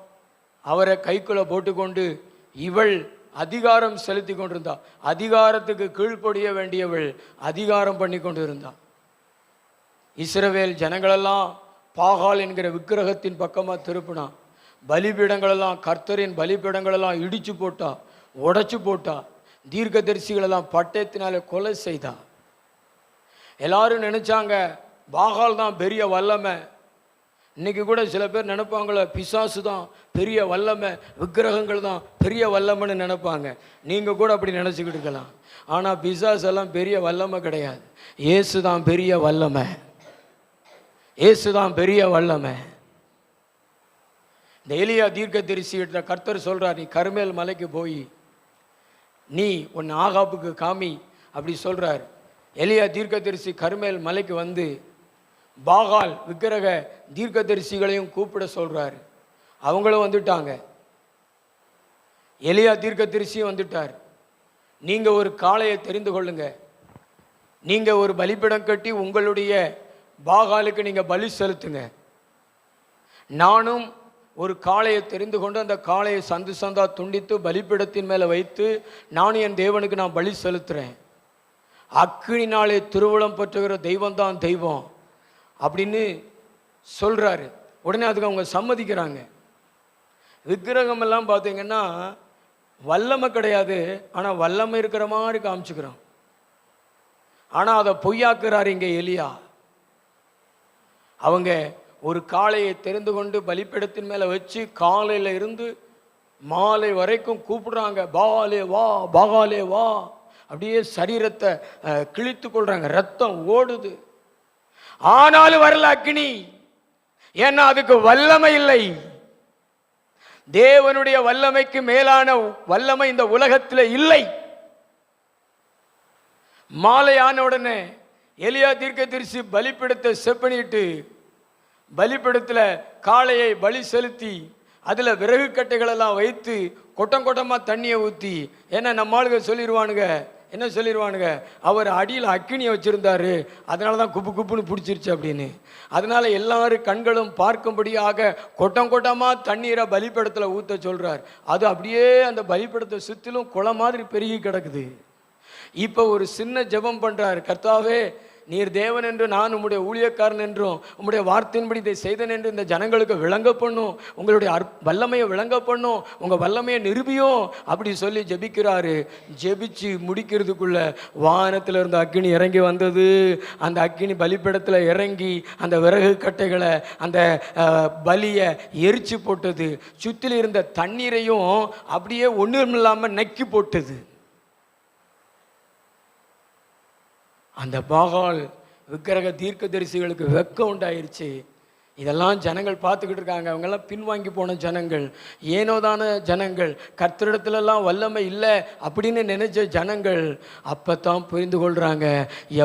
அவரை கைக்குள்ளே போட்டுக்கொண்டு இவள் அதிகாரம் செலுத்தி கொண்டிருந்தாள். அதிகாரத்துக்கு கீழ்ப்படிய வேண்டியவள் அதிகாரம் பண்ணி கொண்டு இருந்தாள். இஸ்ரவேல் ஜனங்களெல்லாம் பாகால் என்கிற விக்கிரகத்தின் பக்கமாக திருப்பினான். பலிபீடங்களெல்லாம் கர்த்தரின் பலிபீடங்களெல்லாம் இடிச்சு போட்டா, உடைச்சு போட்டா. தீர்க்கதரிசிகளெல்லாம் பட்டயத்தினால கொலை செய்தா. எல்லாரும் நினைச்சாங்க பாகால் தான் பெரிய வல்லமை. இன்னைக்கு கூட சில பேர் நினைப்பாங்களே பிசாசு தான் பெரிய வல்லமை, விக்கிரகங்கள் தான் பெரிய வல்லமைன்னு நினைப்பாங்க. நீங்கள் கூட அப்படி நினச்சிக்கிட்டு இருக்கலாம். ஆனால் பிசாசு எல்லாம் பெரிய வல்லமை கிடையாது. இயேசு தான் பெரிய வல்லமை. இயேசு தான் பெரிய வல்லமை. இந்த எலியா தீர்க்கதரிசிகிட்ட கர்த்தர் சொல்கிறார், நீ கர்மேல் மலைக்கு போய் நீ உன் ஆகாப்புக்கு காமி அப்படி சொல்கிறார். எலியா தீர்க்கதரிசி கர்மேல் மலைக்கு வந்து பாகால் விக்கிரக தீர்க்கதரிசிகளையும் கூப்பிட சொல்கிறார். அவங்களும் வந்துட்டாங்க. எலியா தீர்க்கதரிசியும் வந்துட்டார். நீங்கள் ஒரு காளையை தெரிந்து கொள்ளுங்க. நீங்கள் ஒரு பலிபீடம் கட்டி உங்களுடைய பாகாலுக்கு நீங்கள் பலி செலுத்துங்க. நானும் ஒரு காளையை தெரிந்து கொண்டு அந்த காளையை சந்து சந்தா துண்டித்து பலிபீடத்தின் மேலே வைத்து நானும் என் தேவனுக்கு நான் பலி செலுத்துகிறேன். அக்கினினாலே திருவுளம் பற்றுகிற தெய்வம்தான் தெய்வம் அப்படின்னு சொல்கிறாரு. உடனே அதுக்கு அவங்க சம்மதிக்கிறாங்க. விக்கிரகம் எல்லாம் பார்த்தீங்கன்னா வல்லமை கிடையாது, ஆனால் வல்லமை இருக்கிற மாதிரி காமிச்சுக்கிறான். ஆனால் அதை பொய்யாக்குறாரு இங்கே எலியா. அவங்க ஒரு காளையை தெரிந்து கொண்டு பலிபீடத்தின் மேலே வச்சு காலையில் இருந்து மாலை வரைக்கும் கூப்பிடுறாங்க, பாகாலே வா, பாகாலே வா. அப்படியே சரீரத்தை கிழித்து கொள்றாங்க, ரத்தம் ஓடுது. ஆனாலும் வரல அக்கினி. ஏன்னா அதுக்கு வல்லமை இல்லை. தேவனுடைய வல்லமைக்கு மேலான வல்லமை இந்த உலகத்தில் இல்லை. மாலையான உடனே எலியா தீர்க்கதரிசி பலிபீடத்தை செப்பனிட்டு பலிபீடத்தில் காளையை பலி செலுத்தி அதில் விறகு கட்டைகளெல்லாம் வைத்து கொட்டம் கொட்டமாக தண்ணியை ஊற்றி, ஏன்னா நம்ம ஆளுங்க சொல்லிடுவானுங்க, என்ன சொல்லிடுவானுங்க, அவர் அடியில் அக்கினியை வச்சுருந்தாரு, அதனால தான் குப்பு குப்புன்னு பிடிச்சிருச்சு அப்படின்னு. அதனால் எல்லாரும் கண்களும் பார்க்கும்படியாக கொட்டம் கொட்டமாக தண்ணீரை பலிப்படத்தில் ஊற்ற சொல்கிறார். அது அப்படியே அந்த பலிப்படத்தை சுற்றிலும் குளம் மாதிரி பெருகி கிடக்குது. இப்போ ஒரு சின்ன ஜெபம் பண்ணுறார், கர்த்தாவே நீர் தேவன் என்று நான் உம்முடைய ஊழியக்காரன் என்றும் உம்முடைய வார்த்தையின்படி இதை செய்தன் என்று இந்த ஜனங்களுக்கு விளங்க பண்ணும், உங்களுடைய வல்லமையை விளங்க பண்ணும், உங்கள் வல்லமையை நிரூபியும் அப்படி சொல்லி ஜெபிக்கிறாரு. ஜெபிச்சு முடிக்கிறதுக்குள்ள வானத்தில் இருந்த அக்கினி இறங்கி வந்தது. அந்த அக்கினி பலிப்பீடத்தில் இறங்கி அந்த விறகு கட்டைகளை அந்த பலியை எரிச்சு போட்டது. சுற்றில் இருந்த தண்ணீரையும் அப்படியே ஒன்றும் இல்லாமல் நக்கி போட்டது. அந்த பாகால் விக்கிரக தீர்க்கதரிசிகளுக்கு வெக்கம் உண்டாயிருச்சு. இதெல்லாம் ஜனங்கள் பார்த்துக்கிட்டு இருக்காங்க. அவங்கெல்லாம் பின்வாங்கி போன ஜனங்கள், ஏனோதான ஜனங்கள், கர்த்தரிடத்துலலாம் வல்லமை இல்லை அப்படின்னு நினைச்ச ஜனங்கள். அப்போ தான் புரிந்து கொள்கிறாங்க,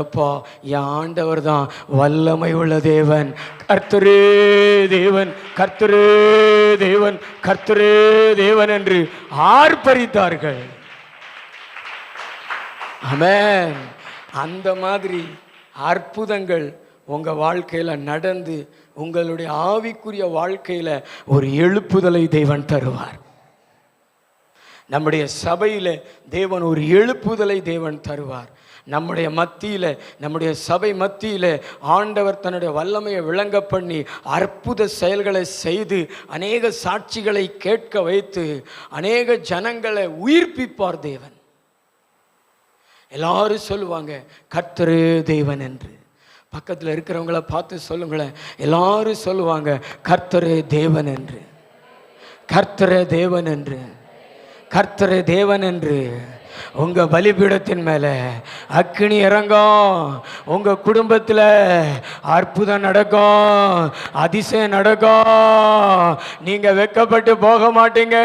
எப்பா என் ஆண்டவர் தான் வல்லமை உள்ள தேவன், கர்த்தரே தேவன், கர்த்தரே தேவன், கர்த்தரே தேவன் என்று ஆர்ப்பரித்தார்கள். ஆமென். அந்த மாதிரி அற்புதங்கள் உங்கள் வாழ்க்கையில் நடந்து உங்களுடைய ஆவிக்குரிய வாழ்க்கையில் ஒரு எழுப்புதலை தேவன் தருவார். நம்முடைய சபையில் தேவன் ஒரு எழுப்புதலை தேவன் தருவார். நம்முடைய மத்தியில், நம்முடைய சபை மத்தியில் ஆண்டவர் தன்னுடைய வல்லமையை விளங்க பண்ணி அற்புத செயல்களை செய்து அநேக சாட்சிகளை கேட்க வைத்து அநேக ஜனங்களை உயிர்ப்பிப்பார் தேவன். எல்லாரும் சொல்லுவாங்க கர்த்தரே தேவன் என்று. பக்கத்தில் இருக்கிறவங்கள பார்த்து சொல்லுங்களேன், எல்லாரும் சொல்லுவாங்க கர்த்தரே தேவன் என்று, கர்த்தரே தேவன் என்று, கர்த்தரே தேவன் என்று. உங்கள் பலிபீடத்தின் மேலே அக்கினி இறங்கும். உங்கள் குடும்பத்தில் அற்புதம் நடக்கும், அதிசயம் நடக்கும். நீங்கள் வெட்கப்பட்டு போக மாட்டீங்க.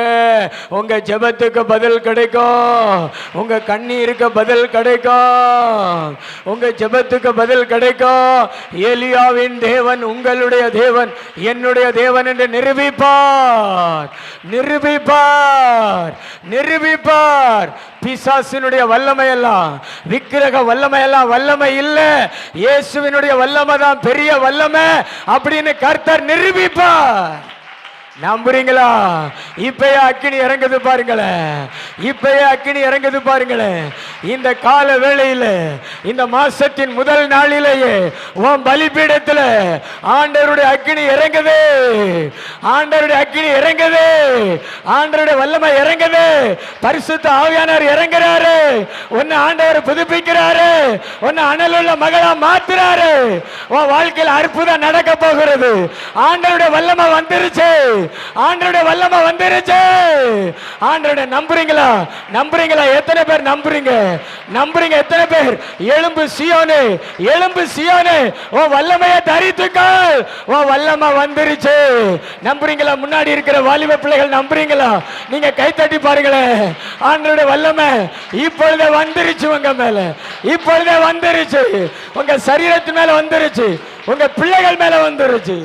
உங்கள் ஜெபத்துக்கு பதில் கிடைக்கும், உங்கள் கண்ணீருக்கு பதில் கிடைக்கும், உங்கள் ஜெபத்துக்கு பதில் கிடைக்கும். எலியாவின் தேவன் உங்களுடைய தேவன், என்னுடைய தேவன் என்று நிரூபிப்பார், நிரூபிப்பார், நிரூபிப்பார். பிசாசினுடைய வல்லமை எல்லாம், விக்கிரக வல்லமை எல்லாம் வல்லமை இல்லை, இயேசுவினுடைய வல்லமை தான் பெரிய வல்லமை அப்படின்னு கர்த்தர் நிரூபிப்பார். நம்புறீங்களா? இப்பயே அக்கினி இறங்குது பாருங்களேன், இப்பயே அக்கினி இறங்குது பாருங்களேன். இந்த கால வேளையில், இந்த மாசத்தின் முதல் நாளிலேயே உன் பலிபீடத்தில் ஆண்டவருடைய அக்கினி இறங்குது, ஆண்டவருடைய அக்கினி இறங்குது, ஆண்டவருடைய வல்லமை இறங்குது. பரிசுத்த ஆவியானவர் இறங்குறாரு, உன்னை ஆண்டவர் புதுப்பிக்கிறாரு, உன்னை அனலுள்ள மகளா மாத்துறாரு. உன் வாழ்க்கையில் அற்புதம் நடக்க போகிறது. ஆண்டவருடைய வல்லமை வந்துருச்சு, ஆண்டவருடைய வல்லமை வந்துருச்சு. ஆண்டவருடைய நம்புறீங்களா? நம்புறீங்களா? எத்தனை பேர் நம்புறீங்க? நம்புறீங்க எத்தனை பேர்? எழும்பு சீயோனே, எழும்பு சீயோனே, ஓ வல்லமையை தரித்துக்கள், ஓ வல்லமை வந்துருச்சு. நம்புறீங்களா? முன்னாடி இருக்கிற வாலிப பிள்ளைகள் நம்புறீங்களா? நீங்க கை தட்டி பாருங்களேன். ஆண்டவருடைய வல்லமை இப்பொழுதே வந்துருச்சு, உங்க மேல இப்பொழுதே வந்துருச்சு, உங்க சரீரத்து மேல வந்துருச்சு, உங்க பிள்ளைகள் மேல வந்துருச்சு.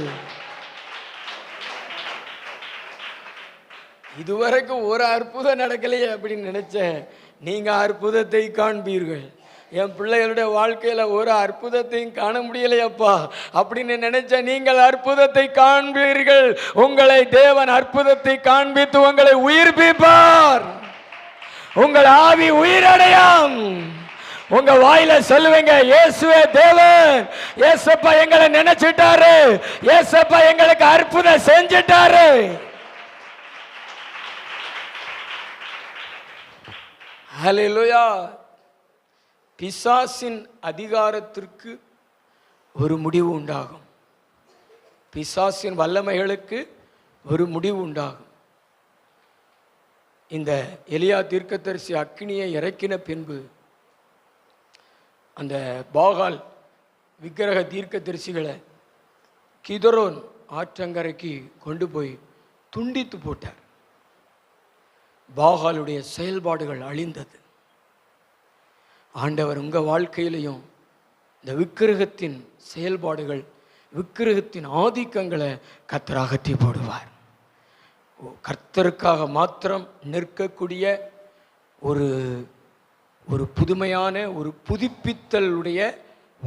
இதுவரைக்கும் ஒரு அற்புதம் நடக்கலையே அப்படின்னு நினைச்சேன். நீங்க அற்புதத்தை காண்பீர்கள். என் பிள்ளைகளுடைய வாழ்க்கையில ஒரு அற்புதத்தையும் காண முடியலையப்பா அப்படின்னு நினைச்ச நீங்கள் அற்புதத்தை காண்பீர்கள். உங்களை தேவன் அற்புதத்தை காண்பித்து உங்களை உயிர்ப்பிப்பார். உங்கள் ஆவி உயிரடையும். உங்க வாயில சொல்லுவீங்க, இயேசுவே தேவன், இயேசப்பா எங்களை நினைச்சிட்டாரு, இயேசப்பா எங்களுக்கு அற்புதம் செஞ்சிட்டாரு. ஹல்லேலூயா. பிசாசின் அதிகாரத்திற்கு ஒரு முடிவு உண்டாகும். பிசாசின் வல்லமைகளுக்கு ஒரு முடிவு உண்டாகும். இந்த எலியா தீர்க்கதரிசி அக்கினியை இறக்கின பின்பு அந்த பாகால் விக்கிரக தீர்க்கதரிசிகளை கிதரோன் ஆற்றங்கரைக்கு கொண்டு போய் துண்டித்து போட்டார். பாகாலுடைய செயல்பாடுகள் அழிந்தது. ஆண்டவர் உங்கள் வாழ்க்கையிலையும் இந்த விக்கிரகத்தின் செயல்பாடுகள், விக்கிரகத்தின் ஆதிக்கங்களை கர்த்தர் அகற்றி போடுவார். கர்த்தருக்காக மாத்திரம் நிற்கக்கூடிய ஒரு ஒரு புதுமையான ஒரு புதுப்பித்தலுடைய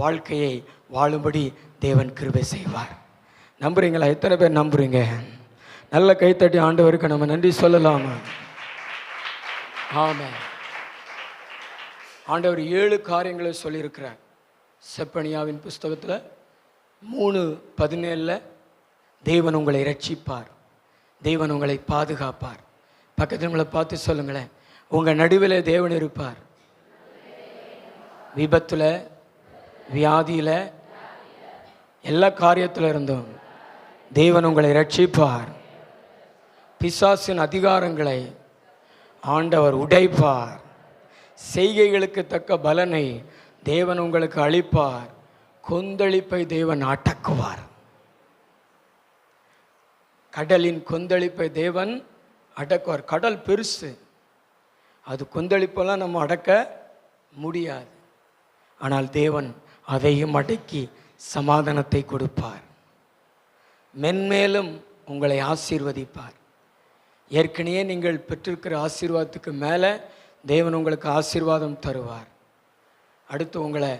வாழ்க்கையை வாழும்படி தேவன் கிருபை செய்வார். நம்புறீங்களா? எத்தனை பேர் நம்புறீங்க? நல்ல கைத்தட்டி ஆண்டவருக்கு நம்ம நன்றி சொல்லலாமா? ஆமென். ஆண்டவர் 7 காரியங்களை சொல்லியிருக்கிறார். செப்பனியாவின் புஸ்தகத்தில் 3:17 தேவன் உங்களை ரட்சிப்பார், தேவன் உங்களை பாதுகாப்பார். பக்கத்தில் உங்களை பார்த்து சொல்லுங்களேன், உங்கள் நடுவில் தேவன் இருப்பார். விபத்தில், வியாதியில், எல்லா காரியத்தில் இருந்தும் தேவன் உங்களை ரட்சிப்பார். பிசாசின் அதிகாரங்களை ஆண்டவர் உடைப்பார். செய்கைகளுக்கு தக்க பலனை தேவன் உங்களுக்கு அளிப்பார். கொந்தளிப்பை தேவன் அடக்குவார். கடலின் கொந்தளிப்பை தேவன் அடக்குவார். கடல் பெருசு, அது கொந்தளிப்பெல்லாம் நம்ம அடக்க முடியாது. ஆனால் தேவன் அதையும் அடக்கி சமாதானத்தை கொடுப்பார். மென்மேலும் உங்களை ஆசீர்வதிப்பார். ஏற்கனவே நீங்கள் பெற்றிருக்கிற ஆசீர்வாதத்துக்கு மேலே தேவன் உங்களுக்கு ஆசீர்வாதம் தருவார். அடுத்து உங்களை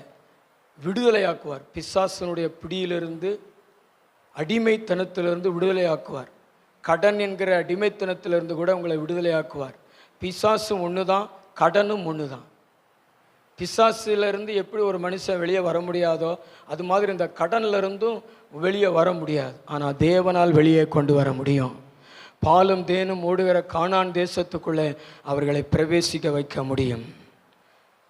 விடுதலையாக்குவார். பிசாசனுடைய பிடியிலிருந்து, அடிமைத்தனத்திலிருந்து விடுதலையாக்குவார். கடன் என்கிற அடிமைத்தனத்திலிருந்து கூட உங்களை விடுதலையாக்குவார். பிசாசும் ஒன்று தான், கடனும் ஒன்று தான். பிசாசிலிருந்து எப்படி ஒரு மனுஷன் வெளியே வர முடியாதோ அது மாதிரி இந்த கடன்லேருந்தும் வெளியே வர முடியாது. ஆனால் தேவனால் வெளியே கொண்டு வர முடியும். பாலும் தேனும் ஓடுகிற கானான் தேசத்துக்குள்ளே அவர்களை பிரவேசிக்க வைக்க முடியும்.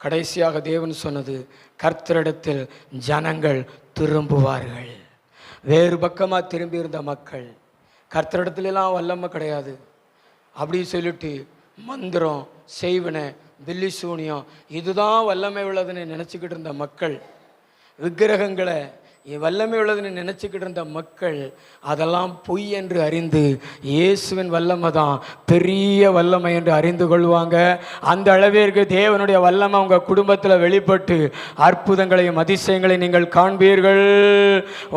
கடைசியாக தேவன் சொன்னது, கர்த்தரிடத்தில் ஜனங்கள் திரும்புவார்கள். வேறு பக்கமாக திரும்பி இருந்த மக்கள், கர்த்தரிடத்துலலாம் வல்லமை கிடையாது அப்படி சொல்லிட்டு மந்திரம், செய்வனை, பில்லி சூனியம் இதுதான் வல்லமை உள்ளதுன்னு நினச்சிக்கிட்டு இருந்த மக்கள், விக்கிரகங்களை வல்லமை உள்ளதுன்னு நினச்சிக்கிட்டு இருந்த மக்கள் அதெல்லாம் பொய் என்று அறிந்து இயேசுவின் வல்லமை தான் பெரிய வல்லமை என்று அறிந்து கொள்வாங்க. அந்த அளவிற்கு தேவனுடைய வல்லமை உங்கள் குடும்பத்தில் வெளிப்பட்டு அற்புதங்களையும் அதிசயங்களையும் நீங்கள் காண்பீர்கள்.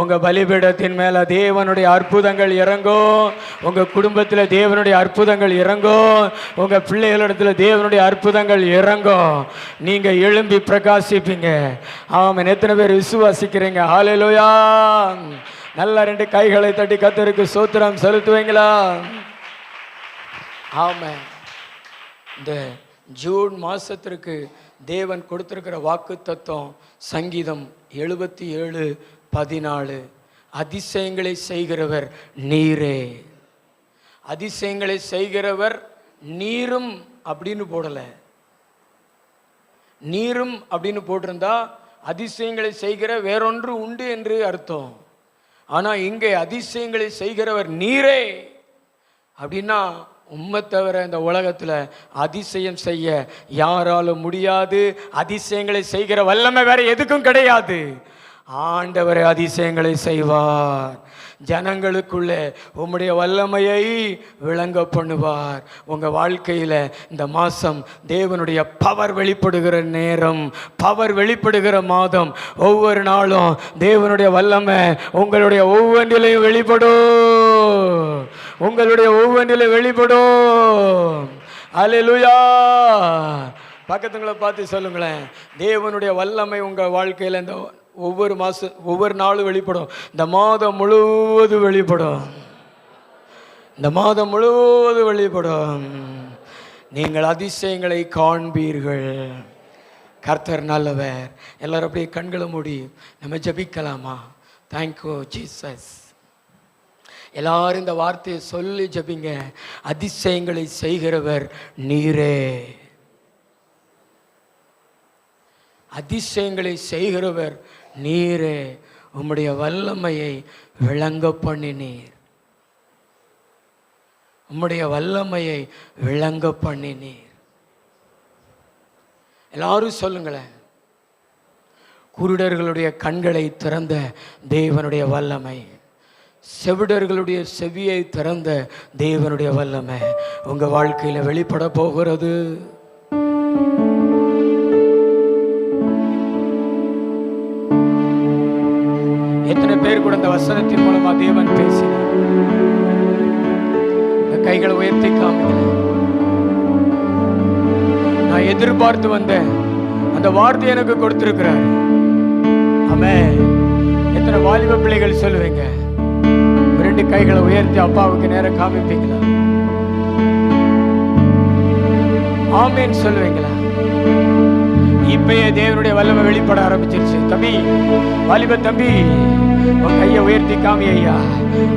உங்கள் பலிபீடத்தின் மேலே தேவனுடைய அற்புதங்கள் இறங்கும். உங்கள் குடும்பத்தில் தேவனுடைய அற்புதங்கள் இறங்கும். உங்கள் பிள்ளைகளிடத்தில் தேவனுடைய அற்புதங்கள் இறங்கும். நீங்கள் எழும்பி பிரகாசிப்பீங்க. ஆமென். எத்தனை பேர் விசுவாசிக்கிறீங்க? ஹல்லேலூயா. நல்ல 2 கைகளை தட்டி கர்த்தருக்கு ஸ்தோத்திரம் செலுத்துவீங்களா? ஆமென். இந்த ஜூன் மாசத்திற்கு தேவன் கொடுத்திருக்கிற வாக்கு தத்துவம் சங்கீதம் 77:14 அதிசயங்களை செய்கிறவர் நீரே. அதிசயங்களை செய்கிறவர் நீரும் அப்படின்னு போடல. நீரும் அப்படின்னு போட்டிருந்தா அதிசயங்களை செய்கிற வேறொன்று உண்டு என்று அர்த்தம். ஆனால் இங்கே அதிசயங்களை செய்கிறவர் நீரே அப்படின்னா உம்மை தவிர இந்த உலகத்தில் அதிசயம் செய்ய யாராலும் முடியாது. அதிசயங்களை செய்கிற வல்லமை வேற எதுக்கும் கிடையாது. ஆண்டவரே அதிசயங்களை செய்வார். ஜனங்களுக்குள்ளே உம்முடைய வல்லமையை விளங்க பண்ணுவார். உங்கள் வாழ்க்கையில் இந்த மாதம் தேவனுடைய பவர் வெளிப்படுகிற நேரம், பவர் வெளிப்படுகிற மாதம். ஒவ்வொரு நாளும் தேவனுடைய வல்லமை உங்களுடைய ஒவ்வொன்றிலையும் வெளிப்படும். உங்களுடைய ஒவ்வொன்றிலையும் வெளிப்படும். அல்லேலூயா. பக்கத்துங்களை பார்த்து சொல்லுங்களேன், தேவனுடைய வல்லமை உங்கள் வாழ்க்கையில் இந்த ஒவ்வொரு நாளும் வெளிப்படும். இந்த மாதம் முழுவதும் வெளிப்படும். இந்த மாதம் முழுவதும் வெளிப்படும். நீங்கள் அதிசயங்களை காண்பீர்கள். கர்த்தர் நல்லவர். எல்லாரும் அப்படியே கண்களை மூடி நம்ம ஜெபிக்கலாமா? Thank you Jesus. எல்லாரும் இந்த வார்த்தையை சொல்லி ஜெபிங்க. அதிசயங்களை செய்கிறவர் நீரே. அதிசயங்களை செய்கிறவர் நீரே. உம்முடைய வல்லமையை விளங்க பண்ணினீர். உம்முடைய வல்லமையை விளங்க பண்ணினீர். எல்லாரும் சொல்லுங்களேன். குருடர்களுடைய கண்களை திறந்த தேவனுடைய வல்லமை, செவிடர்களுடைய செவியை திறந்த தேவனுடைய வல்லமை உங்க வாழ்க்கையில் வெளிப்பட போகிறது. எத்தனை பேர் கூட இந்த வசனத்தின் மூலமா தேவன் பேசினார்? இந்த கைகளை உயர்த்தி காமிக்கல. நான் எதிர்பார்த்து வந்தேன், அந்த வார்த்தை எனக்கு கொடுத்திருக்கிறார். ஆமென். எத்தனை வாலிப பிள்ளைகள் சொல்லுவீங்க? 2 கைகளை உயர்த்தி அப்பாவுக்கு நேரம் காமிப்பீங்களா? ஆமென் சொல்லுவீங்களா? இப்பயே தேவனுடைய வல்லமை வெளிப்பட ஆரம்பிச்சிருச்சு. தம்பி, வாலிப தம்பி, உன் கையை உயர்த்தி காமி ஐயா.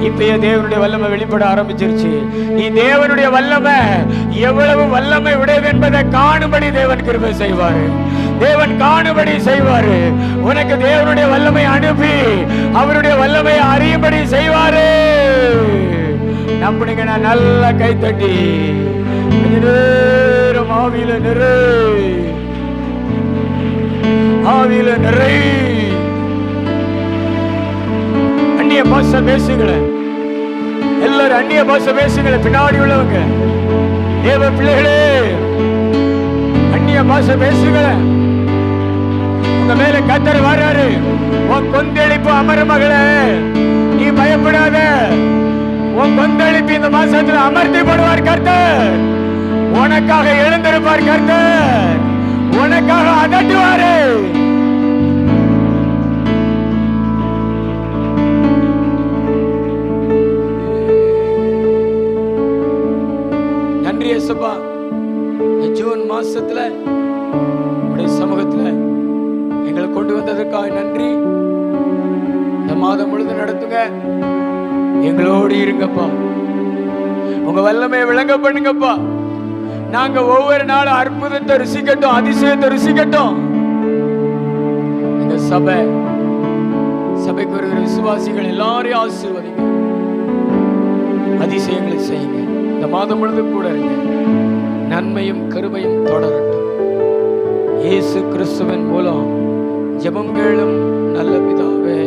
இப்பயே தேவனுடைய வல்லமை வெளிப்பட ஆரம்பிச்சிருச்சு. நீ தேவனுடைய வல்லமை எவ்வளவு வல்லமை உடையது என்பதை காணும்படி தேவன் கிருபை செய்வாரு. தேவன் காணும்படி செய்வாரு. உனக்கு தேவனுடைய வல்லமை அனுப்பி அவருடைய வல்லமை அறியும்படி செய்வாரு. நம்புனீங்க? நான் நல்லா கை தட்டி நேரம் ஆவியில நிறை, ஆவியில நிறை. அந்நிய பாஷை பேசுங்கள, எல்லாரும் அந்நிய பாஷை பேசுங்கள. பின்னாடி உள்ளவங்க தேவ பிள்ளைகளே, அந்நிய பாஷை பேசுங்கள. உங்க மேல கர்த்தர் வராரு. உன் கொந்தளிப்பு அமர மகளே, நீ பயப்படாத. உன் கொந்தளிப்பு இந்த மாசத்துல அமர்த்திப்படுவார் கர்த்தர். உனக்காக எழுந்திருப்பார் கர்த்தர். உனக்காக அதட்டுவாரு. நன்றி இயேசுப்பா. ஜூன் மாசத்துல உடைய சமூகத்துல எங்களை கொண்டு வந்ததற்காக நன்றி. இந்த மாதம் முழுதும் நடத்துங்க, எங்களோடு இருங்கப்பா. உங்க வல்லமையை விளங்க பண்ணுங்கப்பா. நாங்க ஒவ்வொரு நாளும் அற்புதத்தை ருசிக்கட்டும், அதிசயத்தை ருசிக்கட்டும். இந்த சபைக்கு வருகிற விசுவாசிகள் எல்லாரையும் ஆசீர்வதிங்க, அதிசயங்களை செய்யுங்க. இந்த மாதம் முழுதும் கூட இருங்க. நன்மையும் கிருபையும் தொடரட்டும். இயேசு கிறிஸ்துவின் மூலம் ஜெபம் கேளும் நல்ல பிதாவே.